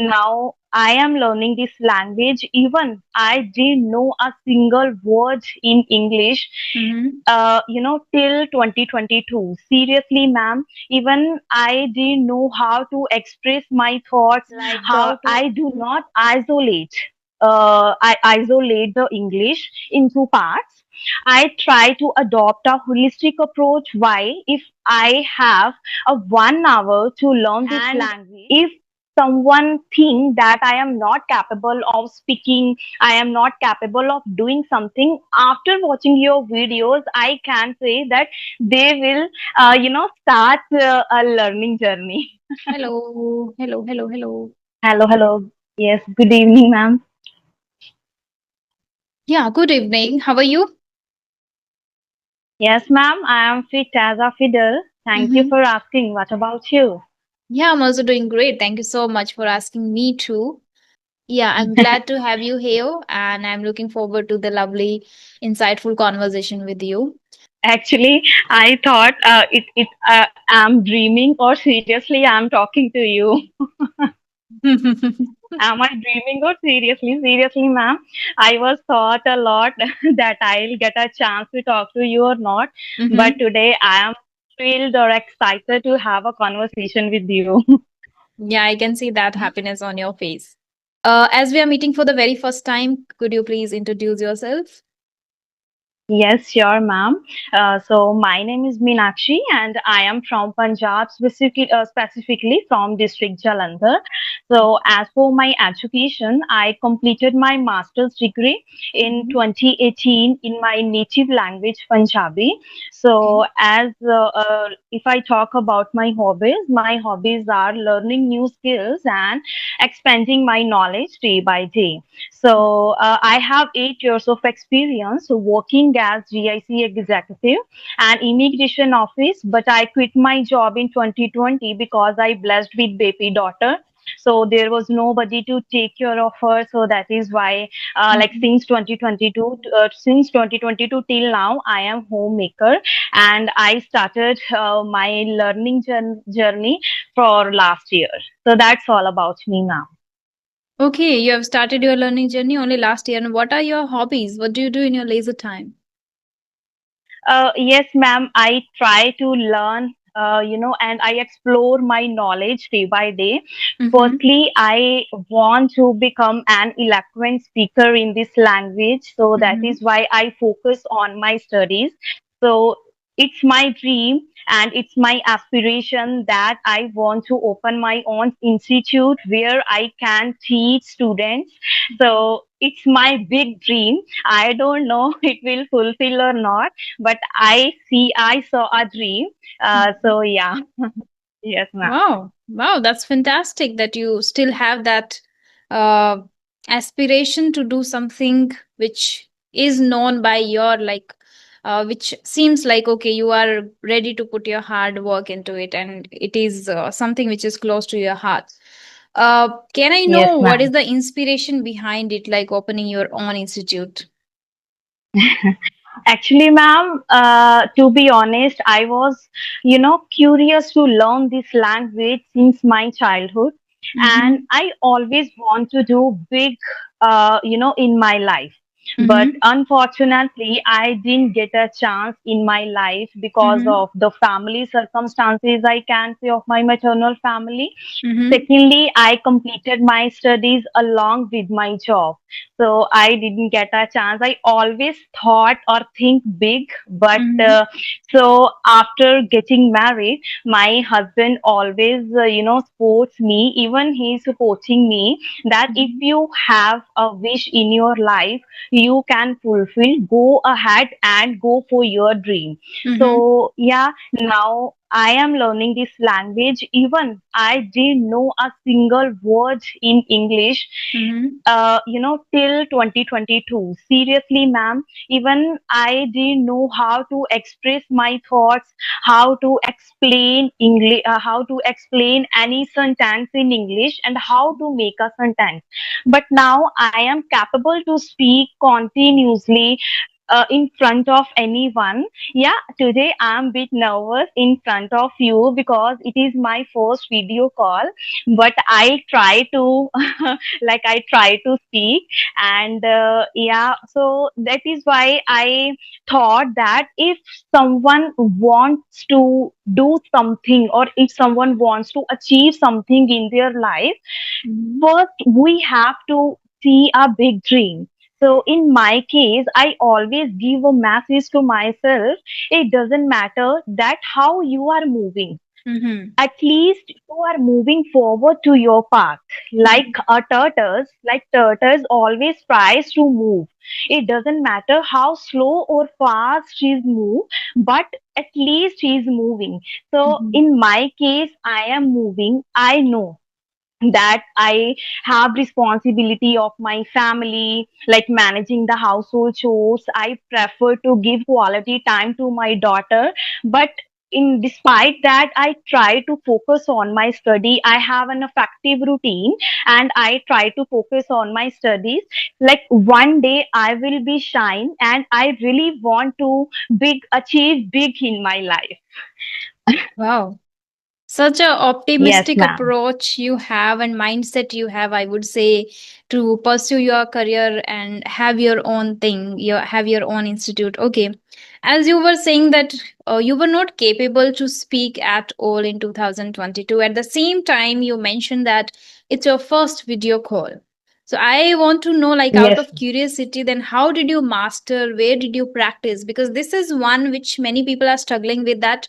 now I am learning this language. Even I didn't know a single word in English, Mm-hmm. till 2022. Seriously, ma'am, even I didn't know how to express my thoughts, Like how I do not isolate. I isolate the English into parts. I try to adopt a holistic approach. Why? If I have a 1 hour to learn this and language, if someone think that I am not capable of speaking, I am not capable of doing something, after watching your videos, I can say that they will, start a learning journey. hello, hello, hello, hello. Hello, hello. Yes, good evening, ma'am. Yeah, good evening. How are you? Yes, ma'am, I am fit as a fiddle. Thank you Mm-hmm. for asking. What about you? Yeah, I'm also doing great. Thank you so much for asking me too. Yeah, I'm glad to have you here, and I'm looking forward to the lovely, insightful conversation with you. Actually, I thought I'm dreaming, or seriously I'm talking to you. Am I dreaming or seriously? Seriously, ma'am. I was thought a lot that I'll get a chance to talk to you or not. But Mm-hmm. today I am thrilled or excited to have a conversation with you. Yeah, I can see that happiness on your face. As we are meeting for the very first time, could you please introduce yourself? Yes, sure, ma'am. So my name is Meenakshi, and I am from Punjab, specifically from district Jalandhar. So as for my education, I completed my master's degree in Mhm. 2018 in my native language, Punjabi. Okay. So if I talk about my hobbies are learning new skills and expanding my knowledge day by day. So I have 8 years of experience working as GIC executive and immigration office, but I quit my job in 2020 because I blessed with baby daughter. So there was nobody to take care of her. So that is why, like Mhm. since 2022 till now, I am homemaker, and I started my learning journey for last year. So that's all about me now. Okay, you have started your learning journey only last year. And what are your hobbies? What do you do in your leisure time? Yes, ma'am. I try to learn, and I explore my knowledge day by day. Mm-hmm. Firstly, I want to become an eloquent speaker in this language. So that Mm-hmm. is why I focus on my studies. So it's my dream and it's my aspiration that I want to open my own institute where I can teach students. So it's my big dream. I don't know it will fulfill or not, but I saw a dream. So yeah, yes, ma'am. Wow. Wow, that's fantastic that you still have that uh, aspiration to do something which is known by your which seems like okay, you are ready to put your hard work into it, and it is something which is close to your heart. Can I Yes, know what is ma'am. the inspiration behind it, like opening your own institute? Actually, ma'am, to be honest, I was, curious to learn this language since my childhood, and Mm-hmm. I always want to do big, in my life. But Mm-hmm. unfortunately, I didn't get a chance in my life because Mm-hmm. of the family circumstances, I can say, of my maternal family. Mm-hmm. Secondly, I completed my studies along with my job. So I didn't get a chance. I always thought or think big, but Mm-hmm. so after getting married, my husband always, supports me. Even he's supporting me that if Mm-hmm. you have a wish in your life, you can fulfill. Go ahead and go for your dream. Mm-hmm. So yeah, now I am learning this language. Even I didn't know a single word in English, Mm-hmm. till 2022. Seriously, ma'am, even I didn't know how to express my thoughts, how to explain English, how to explain any sentence in English, and how to make a sentence. But now I am capable to speak continuously in front of anyone. Yeah, today I'm a bit nervous in front of you because it is my first video call, but I try to like I try to speak. And yeah, so that is why I thought that if someone wants to do something, or if someone wants to achieve something in their life, Mm-hmm. first we have to see a big dream. So in my case, I always give a message to myself. It doesn't matter that how you are moving, Mm-hmm. at least you are moving forward to your path. Like a tortoise, like tortoise always tries to move. It doesn't matter how slow or fast she's move, but at least she's moving. So Mm-hmm. in my case, I am moving. I know that I have responsibility of my family, like managing the household chores. I prefer to give quality time to my daughter, but in despite that, I try to focus on my study. I have an effective routine, and I try to focus on my studies. Like one day I will be shine, and I really want to big achieve big in my life. Wow. Such a Yes, optimistic ma'am. approach you have and mindset you have, I would say, to pursue your career and have your own thing, have your own institute. Okay. As you were saying that you were not capable to speak at all in 2022. At the same time, you mentioned that it's your first video call. So I want to know, like, out Yes. of curiosity, then how did you master? Where did you practice? Because this is one which many people are struggling with, that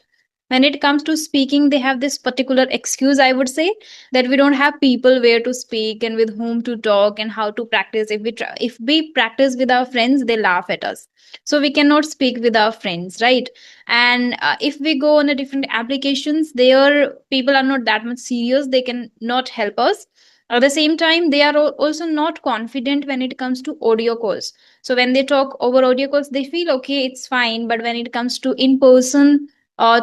when it comes to speaking they have this particular excuse, I would say, that we don't have people where to speak and with whom to talk and how to practice. If we practice with our friends, they laugh at us, so we cannot speak with our friends, right? And if we go on a different applications, there people are not that much serious, they can not help us. At the same time, they are also not confident when it comes to audio calls. So when they talk over audio calls, they feel okay, it's fine, but when it comes to in person,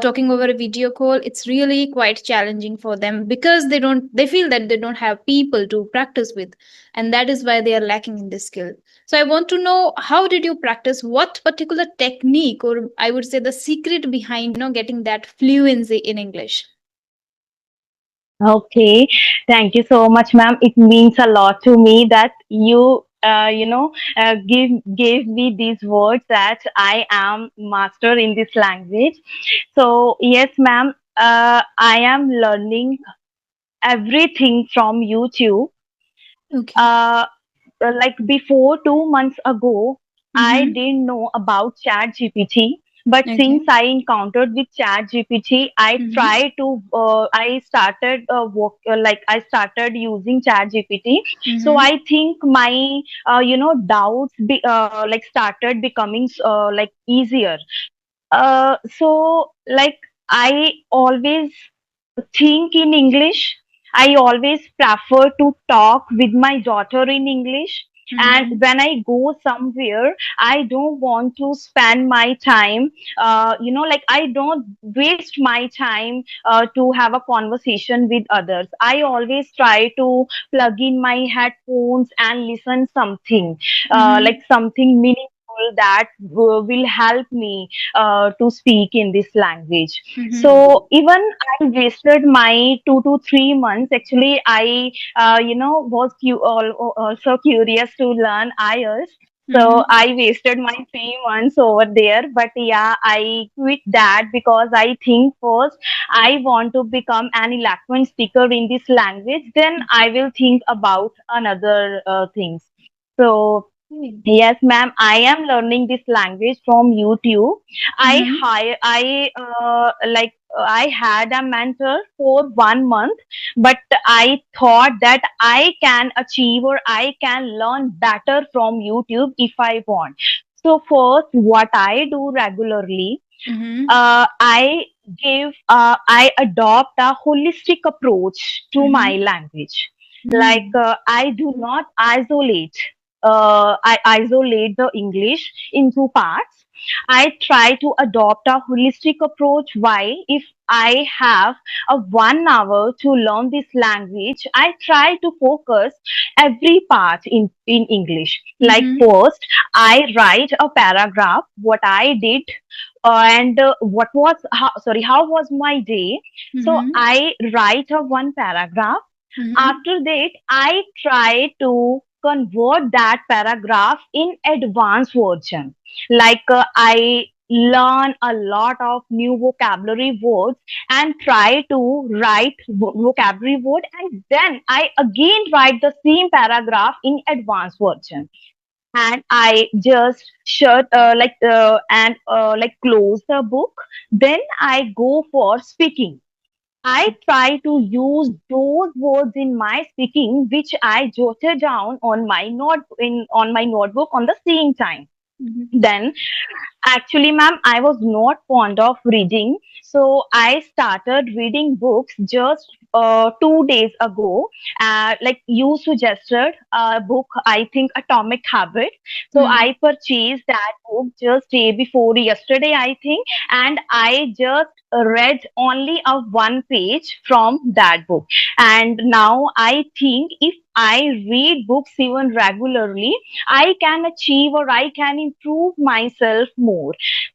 talking over a video call, it's really quite challenging for them, because they feel that they don't have people to practice with, and that is why they are lacking in this skill. So I want to know, how did you practice? What particular technique, or I would say the secret behind, getting that fluency in English? Okay, thank you so much, ma'am. It means a lot to me that you, gave me these words that I am master in this language. So yes, ma'am. I am learning everything from YouTube. Okay. Uh, like before 2 months ago, I Mm-hmm. didn't know about Chat GPT. But Okay. since I encountered with Chat GPT, Mm-hmm. I started I started using Chat GPT. So Mm-hmm. I think my, doubts like started becoming like easier. So like I always think in English. I always prefer to talk with my daughter in English. And Mm-hmm. when I go somewhere, I don't want to spend my time, like I don't waste my time to have a conversation with others. I always try to plug in my headphones and listen something, Mm-hmm. like something meaningful that will help me to speak in this language. Mm-hmm. So even I wasted my 2 to 3 months. Actually, I was also curious to learn IELTS. So Mm-hmm. I wasted my 3 months over there. But yeah, I quit that because I think first I want to become an eloquent speaker in this language. Then I will think about another things. So yes, ma'am. I am learning this language from YouTube. Mm-hmm. I had a mentor for 1 month, but I thought that I can achieve or I can learn better from YouTube if I want. So first, what I do regularly, Mm-hmm. I adopt a holistic approach to my Mm-hmm. language. Like Mm-hmm. I do not isolate. I isolate the English into parts. I try to adopt a holistic approach. Why? If I have a 1 hour to learn this language, I try to focus every part in English. Like Mm-hmm. first, I write a paragraph, what I did, and what was, how was my day. So Mm-hmm. I write a one paragraph. Mm-hmm. After that, I try to convert that paragraph in advanced version. Like I learn a lot of new vocabulary words and try to write vocabulary word, and then I again write the same paragraph in advanced version. And I just shut and like close the book. Then I go for speaking. I try to use those words in my speaking, which I jotted down on my on my notebook on the same time. Mm-hmm. Then actually, ma'am, I was not fond of reading. So I started reading books just 2 days ago. Like you suggested a book, I think Atomic Habit. So Mm-hmm. I purchased that book just day before yesterday, I think. And I just read only a one page from that book. And now I think if I read books even regularly, I can achieve or I can improve myself more.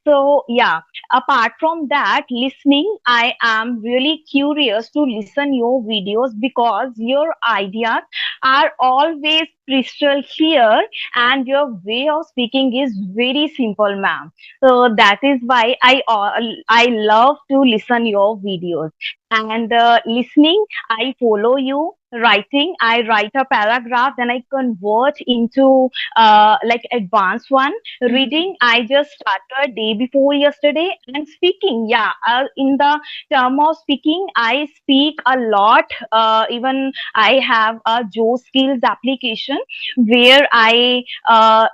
So, yeah, apart from that, listening, I am really curious to listen your videos because your ideas are always crystal clear and your way of speaking is very simple, ma'am. So that is why I love to listen your videos. And listening, I follow you. Writing, I write a paragraph, then I convert into like advanced one. Mm-hmm. Reading, I just started day before yesterday. And speaking, yeah, in the term of speaking, I speak a lot. Even I have a Joe Skills application where I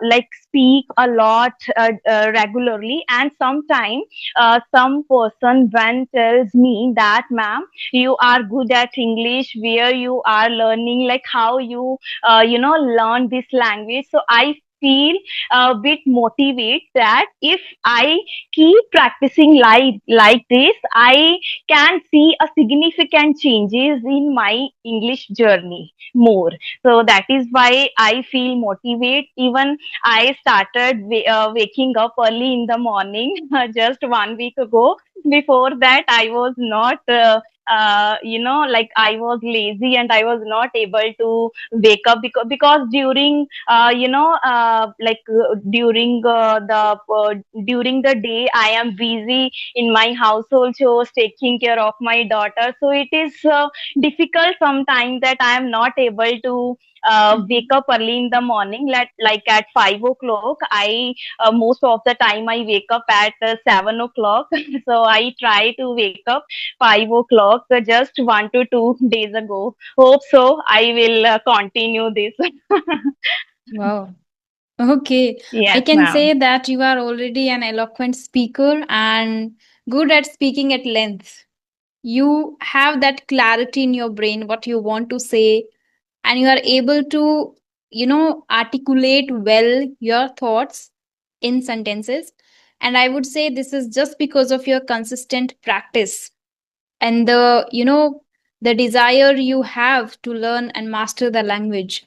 like speak a lot regularly. And sometimes some person when tells me that, ma'am, you are good at English, where you are learning, like how you learn this language. So I feel a bit motivate that if I keep practicing like this, I can see a significant changes in my English journey more. So that is why I feel motivate. Even I started waking up early in the morning just 1 week ago. Before that, I was not like I was lazy and I was not able to wake up because during during the day I am busy in my household chores, taking care of my daughter. So it is difficult sometimes that I am not able to wake Mm-hmm. up early in the morning, like at 5 o'clock. I most of the time I wake up at 7 o'clock. So I try to wake up 5 o'clock just 1 to 2 days ago. Hope so. I will continue this. Wow. Okay. I Yes, can ma'am. say that you are already an eloquent speaker and good at speaking at length. You have that clarity in your brain, what you want to say, and you are able to, articulate well your thoughts in sentences. And I would say this is just because of your consistent practice and the desire you have to learn and master the language.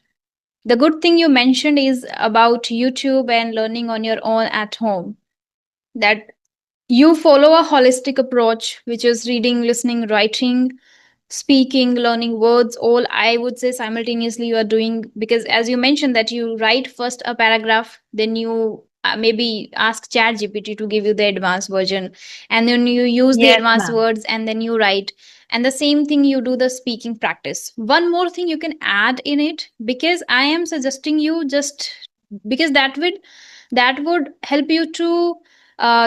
The good thing you mentioned is about YouTube and learning on your own at home, that you follow a holistic approach, which is reading, listening, writing, speaking, learning words, all I would say simultaneously you are doing. Because as you mentioned that you write first a paragraph, then you maybe ask chat gpt to give you the advanced version, and then you use the Yes, advanced ma'am. words and then you write. And the same thing you do the speaking practice. One more thing you can add in it, because I am suggesting you just because that would help you to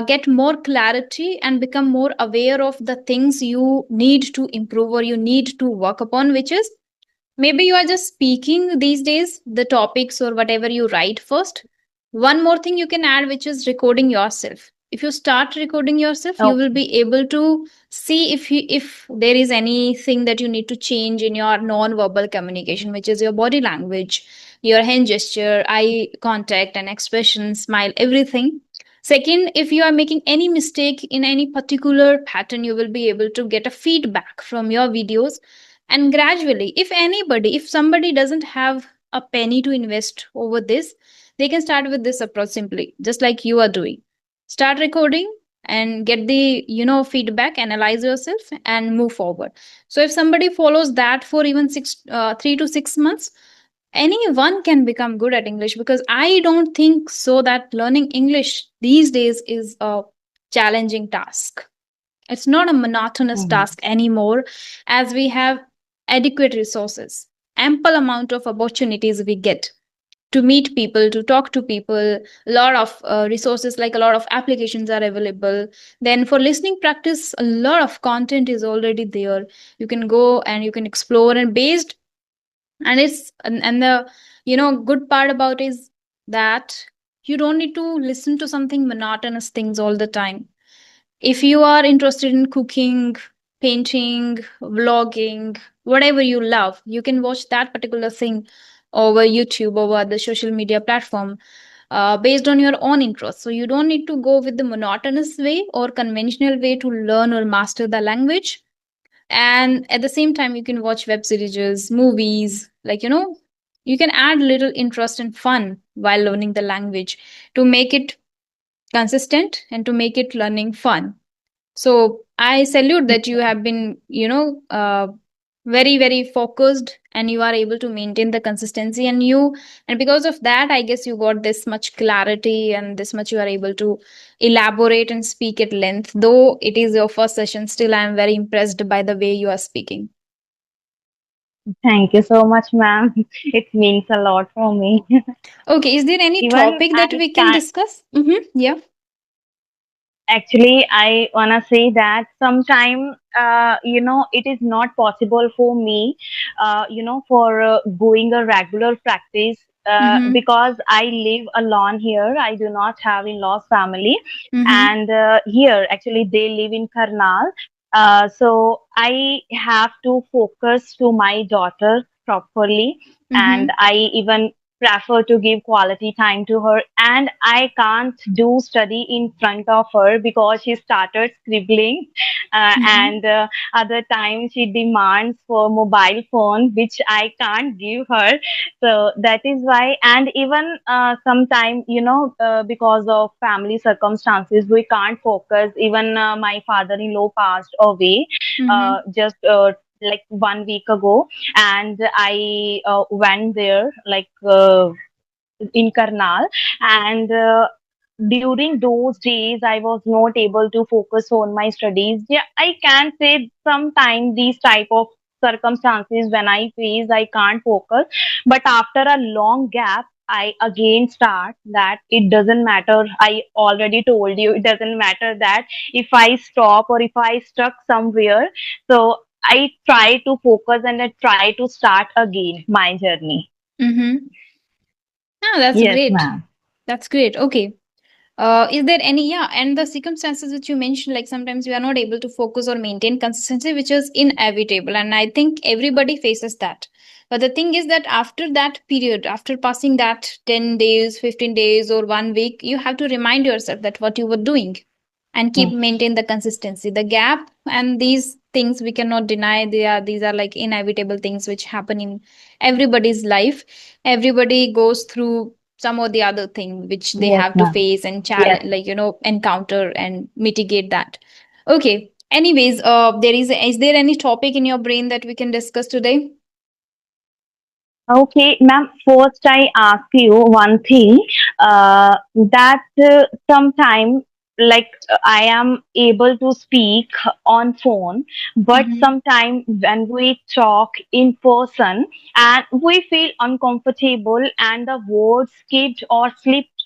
get more clarity and become more aware of the things you need to improve or you need to work upon, which is maybe you are just speaking these days the topics or whatever you write first. One more thing you can add, which is recording yourself. If you start recording yourself, you will Okay. be able to see if there is anything that you need to change in your non-verbal communication, which is your body language, your hand gesture, eye contact and expression, smile, everything. Second, if you are making any mistake in any particular pattern, you will be able to get a feedback from your videos. And gradually, if somebody doesn't have a penny to invest over this, they can start with this approach simply, just like you are doing. Start recording and get the feedback, analyze yourself and move forward. So if somebody follows that for even 3 to 6 months, anyone can become good at English, because I don't think so that learning English these days is a challenging task. It's not a monotonous Mhm. task anymore, as we have adequate resources, ample amount of opportunities we get to meet people, to talk to people. A lot of resources, like a lot of applications are available. Then for listening practice, a lot of content is already there. You can go and you can explore and based, and the good part about is that you don't need to listen to something monotonous things all the time. If you are interested in cooking, painting, vlogging, whatever you love, you can watch that particular thing over YouTube, over the social media platform, based on your own interest. So you don't need to go with the monotonous way or conventional way to learn or master the language. And at the same time, you can watch web series, movies, you can add little interest and fun while learning the language, to make it consistent and to make it learning fun. So I salute that you have been, very, very focused, and you are able to maintain the consistency. And because of that, I guess you got this much clarity and this much you are able to elaborate and speak at length. Though it is your first session, still I am very impressed by the way you are speaking. Thank you so much, ma'am. It means a lot for me. Okay, is there any Even topic that I we can can't. discuss? Mm-hmm. Yeah. Actually, I wanna say that sometime, it is not possible for me, for going a regular practice, Mm-hmm. because I live alone here. I do not have in-laws family, Mm-hmm. and here actually they live in Karnal. So I have to focus to my daughter properly, and Mm-hmm. I even prefer to give quality time to her, and I can't do study in front of her because she started scribbling, Mm-hmm. and other times she demands for mobile phone which I can't give her. So that is why, and even sometime, because of family circumstances we can't focus. Even my father-in-law passed away Mm-hmm. just like 1 week ago, and I went there like in Karnal, and during those days I was not able to focus on my studies. Yeah, I can say sometimes these type of circumstances when I face I can't focus, but after a long gap I again start that it doesn't matter. I already told you it doesn't matter that if I stop or if I stuck somewhere. So I try to focus and I try to start again my journey. Mm-hmm. Ah, that's Yes, great. ma'am. That's great. Okay. Is there any, yeah, and the circumstances which you mentioned, like sometimes we are not able to focus or maintain consistency, which is inevitable. And I think everybody faces that. But the thing is that after that period, after passing that 10 days, 15 days, or 1 week, you have to remind yourself that what you were doing and keep maintain the consistency. The gap and these things we cannot deny. These are like inevitable things which happen in everybody's life. Everybody goes through some or the other thing which they Yes, have to ma'am. face and Yes. challenge, encounter and mitigate that. Okay, anyways, is there any topic in your brain that we can discuss today? Okay, ma'am. First, I ask you one thing. That sometime, like I am able to speak on phone, but Mm-hmm. sometime when we talk in person, and we feel uncomfortable, and the words skipped or slipped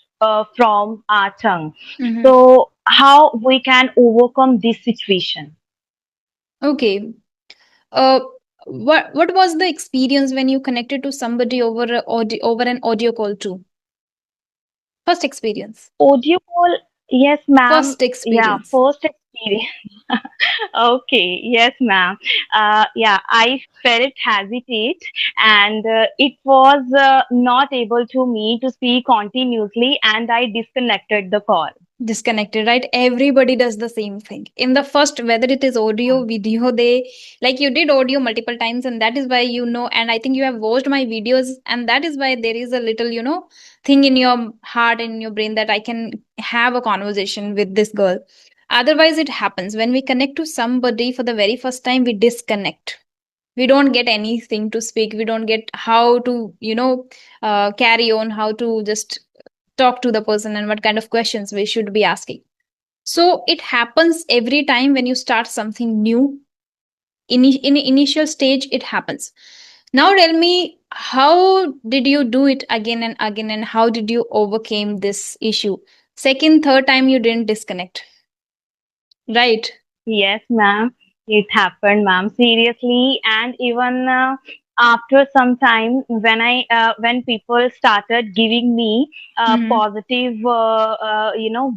from our tongue. Mm-hmm. So, how we can overcome this situation? Okay. uh what was the experience when you connected to somebody over an audio call too? First experience. Audio call. Yes, ma'am. First Yeah, experience. first experience. Okay, yes, ma'am. Yeah, I felt hesitate, and it was not able to me to speak continuously, and I disconnected the call. Disconnected, right? Everybody does the same thing in the first, whether it is audio, video. They, like, you did audio multiple times, and that is why, and I think you have watched my videos, and that is why there is a little, thing in your heart and in your brain that I can have a conversation with this girl. Otherwise, it happens when we connect to somebody for the very first time, we disconnect. We don't get anything to speak, we don't get how to, carry on, how to just talk to the person, and what kind of questions we should be asking. So it happens every time when you start something new. In initial stage, it happens. Now tell me, how did you do it again and again, and how did you overcome this issue? Second, third time you didn't disconnect, right? Yes, ma'am. It happened, ma'am. Seriously, and even after some time, when people started giving me Mm-hmm. positive,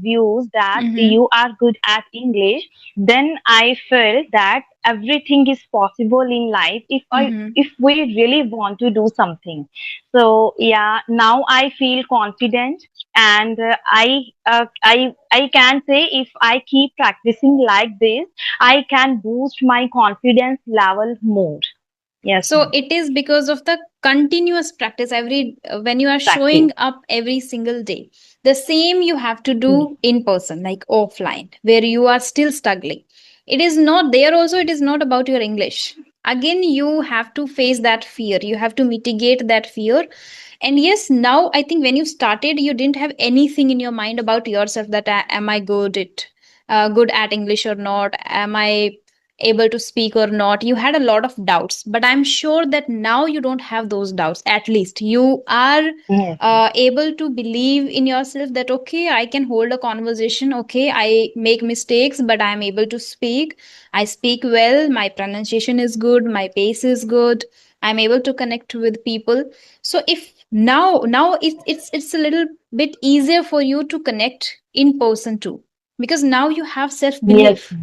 views that Mm-hmm. you are good at English, then I felt that everything is possible in life Mm-hmm. if we really want to do something. So yeah, now I feel confident, and I can say if I keep practicing like this, I can boost my confidence level more. Yes, So ma'am. it is because of the continuous practice. Every when you are showing Practice. up every single day, the same you have to Yes, do in person, like offline, where you are still struggling. It is not there also, it is not about your English. Again, you have to face that fear, you have to mitigate that fear. And yes, now I think when you started, you didn't have anything in your mind about yourself, that am I good at English or not? Am I able to speak or not? You had a lot of doubts, but I'm sure that now you don't have those doubts. At least you are yes, able to believe in yourself that, okay, I can hold a conversation. Okay, I make mistakes, but I'm able to speak. I speak well. My pronunciation is good. My pace is good. I'm able to connect with people. So if now it's a little bit easier for you to connect in person too, because now you have self yes, belief.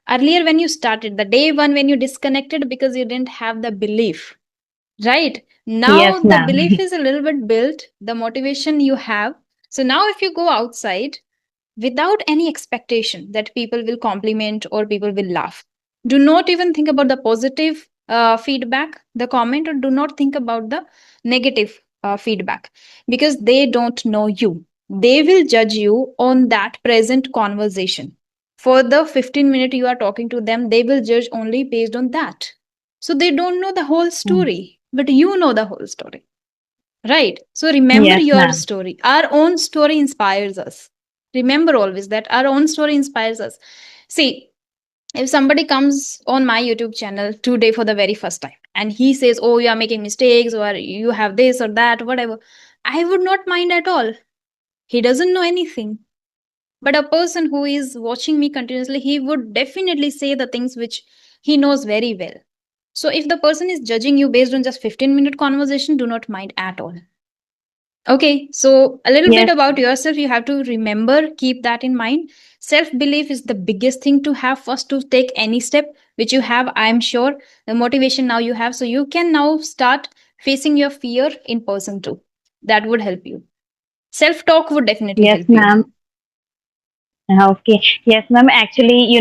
Earlier, when you started, the day one when you disconnected because you didn't have the belief, right? Now yes, the ma'am. belief is a little bit built, the motivation you have. So now if you go outside without any expectation that people will compliment or people will laugh, do not even think about the positive feedback, the comment, or do not think about the negative feedback, because they don't know you. They will judge you on that present conversation. For the 15 minute you are talking to them, they will judge only based on that. So they don't know the whole Mm. story, but you know the whole story. Right. So remember Yes, your ma'am. story. Our own story inspires us. Remember always that our own story inspires us. See, if somebody comes on my YouTube channel today for the very first time and he says, "Oh, you are making mistakes, or you have this or that, whatever," I would not mind at all. He doesn't know anything. But a person who is watching me continuously, he would definitely say the things which he knows very well. So if the person is judging you based on just 15-minute conversation, do not mind at all. Okay, so a little bit Yes, about yourself, you have to remember, keep that in mind. Self belief is the biggest thing to have first to take any step, which you have, I'm sure. The motivation now you have, so you can now start facing your fear in person too. That would help you. Self talk would definitely yes, help you. ma'am. Okay. Yes, ma'am. Actually,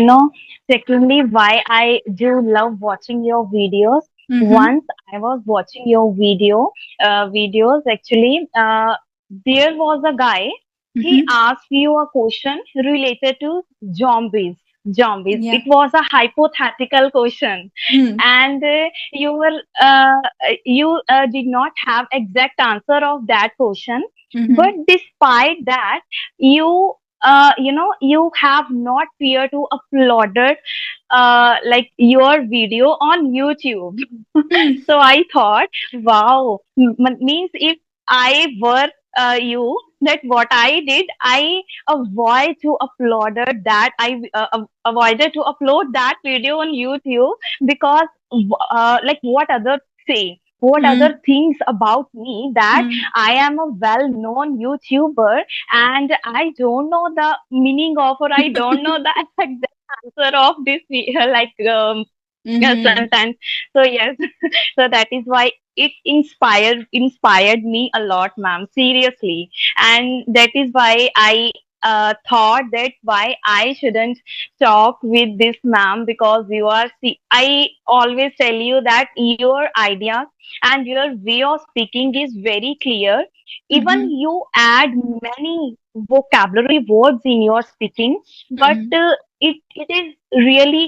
secondly, why I do love watching your videos. Mm-hmm. Once I was watching your videos actually, there was a guy. He Mm-hmm. asked you a question related to zombies. Zombies. Yeah. It was a hypothetical question, Hmm. and you did not have exact answer of that question. But Mm-hmm. despite that, you have not fear to upload it, like your video on YouTube. Hmm. So I thought, wow, means if I were you, that what I did, I avoid to upload it that I avoided to upload that video on YouTube, because like what others say. what other Mm, things about me, that mm, I am a well-known YouTuber and I don't know the meaning of, or I don't know the exact answer of this mm-hmm. sentence. So yes, so that is why it inspired me a lot, ma'am. Seriously, and that is why I thought that why I shouldn't talk with this ma'am, because you are. See, I always tell you that your ideas and your way of speaking is very clear. Even Mm-hmm. you add many vocabulary words in your speaking, but Mm-hmm. it is really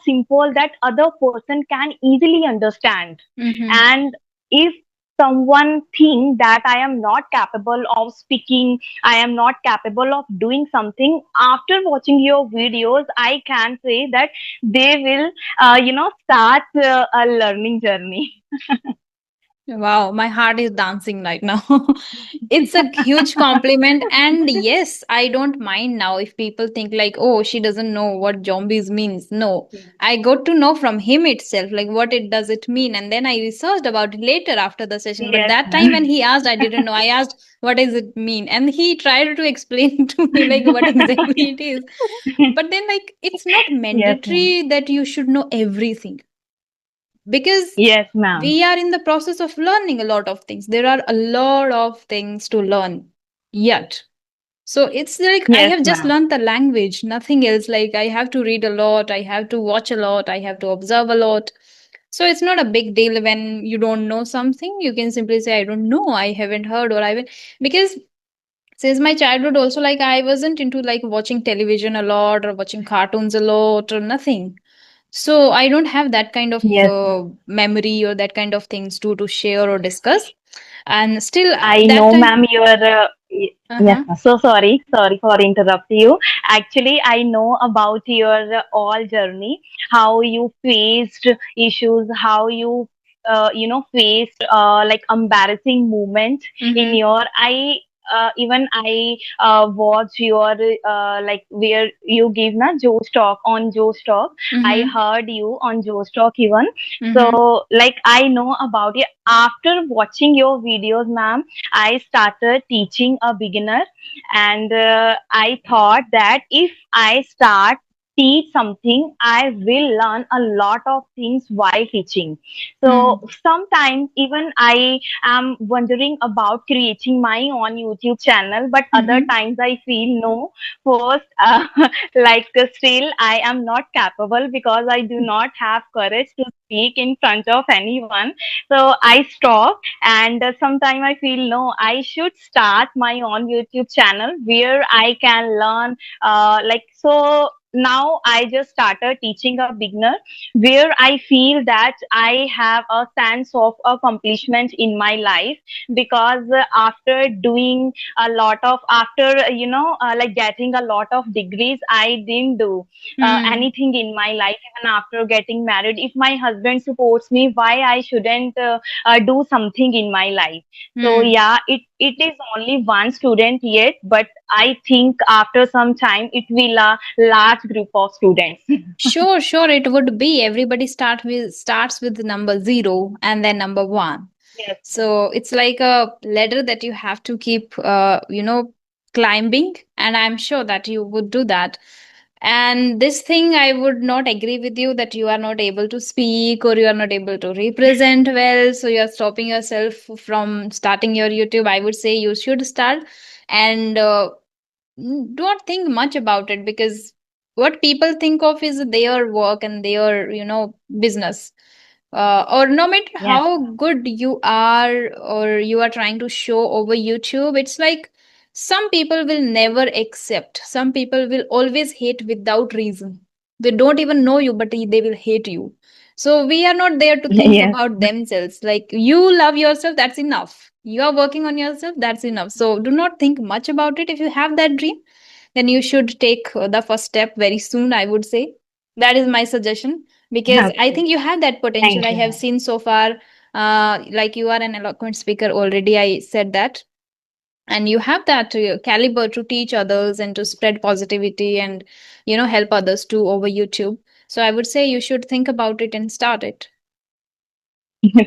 simple that other person can easily understand. Mm-hmm. And if someone think that I am not capable of speaking, I am not capable of doing something, after watching your videos I can say that they will start a learning journey. Wow, my heart is dancing right now. It's a huge compliment. And yes, I don't mind now if people think like, oh, she doesn't know what zombies means. No, I got to know from him itself, like what it does it mean. And then I researched about it later after the session. But Yes, that time when ma'am. he asked, I didn't know. I asked, what does it mean? And he tried to explain to me like what exactly it is. But then like it's not Yes, ma'am. mandatory that you should know everything, because Yes, ma'am. we are in the process of learning a lot of things. There are a lot of things to learn yet. So it's like I Yes, have just ma'am. learned the language, nothing else. Like I have to read a lot, I have to watch a lot, I have to observe a lot. So it's not a big deal when you don't know something. You can simply say, I don't know, I haven't heard, or I haven't. Because since my childhood, also, like I wasn't into like watching television a lot or watching cartoons a lot or nothing. So I don't have that kind of Yes, ma'am. memory or that kind of things to share or discuss. And still, I that know, time. ma'am, you are. Yes, Uh-huh. ma'am. So sorry. Sorry for interrupt you. Actually, I know about your all journey, how you faced issues, how you, faced like embarrassing moment in Mm-hmm. your. Even I watch your where you give na Joe's talk on Joe's talk. I Mm-hmm. heard you on Joe's talk even. Mm-hmm. So like I know about it after watching your videos, ma'am. I started teaching a beginner, and I thought that if I start teach something, I will learn a lot of things while teaching. So sometimes even I am wondering about creating my own YouTube channel, but other Mm-hmm. times I feel no. First, still I am not capable because I do not have courage to speak in front of anyone. So I stop, and sometimes I feel no, I should start my own YouTube channel where I can learn so now I just started teaching a beginner where I feel that I have a sense of accomplishment in my life, because after doing a lot of after getting a lot of degrees, I didn't do Mm-hmm. anything in my life. Even after getting married, if my husband supports me, why I shouldn't do something in my life? So Mm-hmm. yeah, it is only one student yet, but I think after some time it will a large group of students. Sure, sure, it would be. Everybody starts with the number zero and then number one. Yes. So it's like a ladder that you have to keep, climbing. And I'm sure that you would do that. And this thing, I would not agree with you that you are not able to speak or you are not able to represent well. So you are stopping yourself from starting your YouTube. I would say you should start. And don't think much about it, because what people think of is their work and their business. Or no matter Yes. how good you are or you are trying to show over YouTube, it's like some people will never accept, some people will always hate without reason. They don't even know you, but they will hate you. So we are not there to think Yes. about themselves. Like, you love yourself, that's enough. You are working on yourself, that's enough. So do not think much about it. If you have that dream, then you should take the first step very soon, I would say. That is my suggestion, because I Okay. think you have that potential. Thank I you, have ma'am. seen so far, like you are an eloquent speaker already, I said that. And you have that caliber to teach others and to spread positivity and help others too over YouTube. So I would say you should think about it and start it.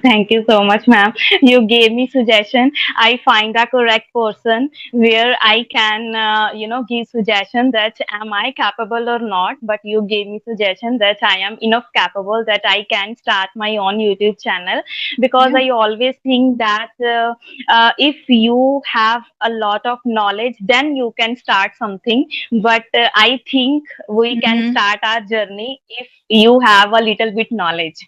Thank you so much, ma'am. You gave me suggestion. I find the correct person where I can, give suggestion that am I capable or not. But you gave me suggestion that I am enough capable that I can start my own YouTube channel, because Yeah. I always think that if you have a lot of knowledge, then you can start something. But I think we can Mm-hmm. start our journey if you have a little bit knowledge.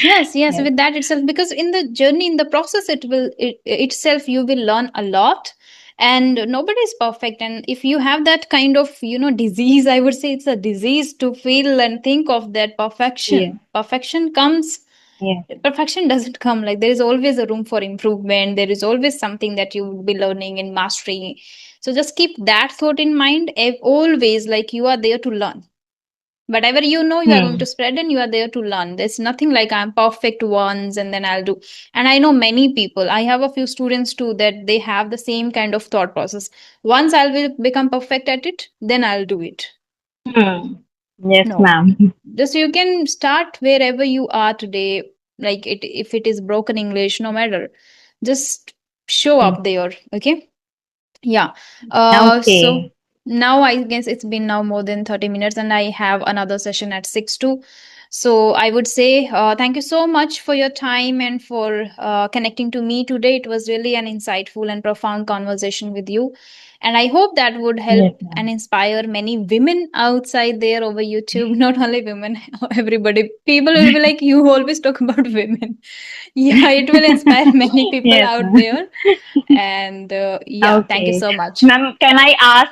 Yes, yes, Yes. with that itself, because in the journey, in the process, itself, you will learn a lot. And nobody is perfect. And if you have that kind of, disease, I would say it's a disease to feel and think of that Yeah. perfection doesn't come. Like, there is always a room for improvement. There is always something that you will be learning and mastering. So just keep that thought in mind. Always, like, you are there to learn. Whatever you are going Hmm. to spread, and you are there to learn. There's nothing like I'm perfect once and then I'll do. And I know many people, I have a few students too, that they have the same kind of thought process. Once I'll will become perfect at it, then I'll do it. Hmm. Yes, No, ma'am. just you can start wherever you are today. Like, it if it is broken English, no matter, just show Hmm. up there. Okay. Yeah. So Okay. now I guess it's been now more than 30 minutes, and I have another session at 6 too. So I would say thank you so much for your time and for connecting to me today. It was really an insightful and profound conversation with you. And I hope that would help Yes, and ma'am. inspire many women outside there over YouTube. Not only women, everybody. People will be like, you always talk about women. Yeah, it will inspire many people Yes, out ma'am. there. And yeah, thank you Okay. so much. Ma'am, can I ask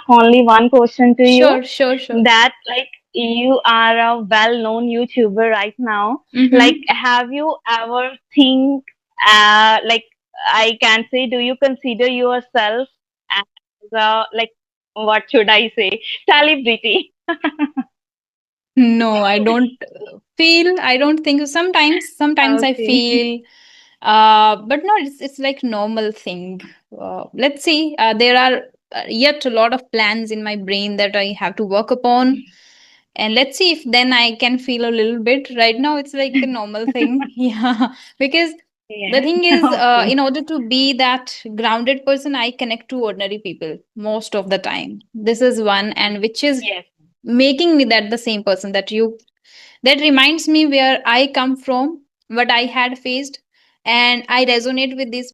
only one question to you? Sure, sure, sure. That, like, you are a well-known YouTuber right now. Like, Mm-hmm. have you ever think, like, I can say, do you consider yourself as a, like, what should I say, celebrity? No, I don't feel, I don't think so. Sometimes I Okay. feel, but no, it's like normal thing. Let's see. There are yet a lot of plans in my brain that I have to work upon. And let's see if then I can feel a little bit. Right now, it's like a normal thing. Yeah. Because the Yes. thing is, Okay. in order to be that grounded person, I connect to ordinary people most of the time. This is one, and which is Yes. making me that the same person that reminds me where I come from, what I had faced, and I resonate with these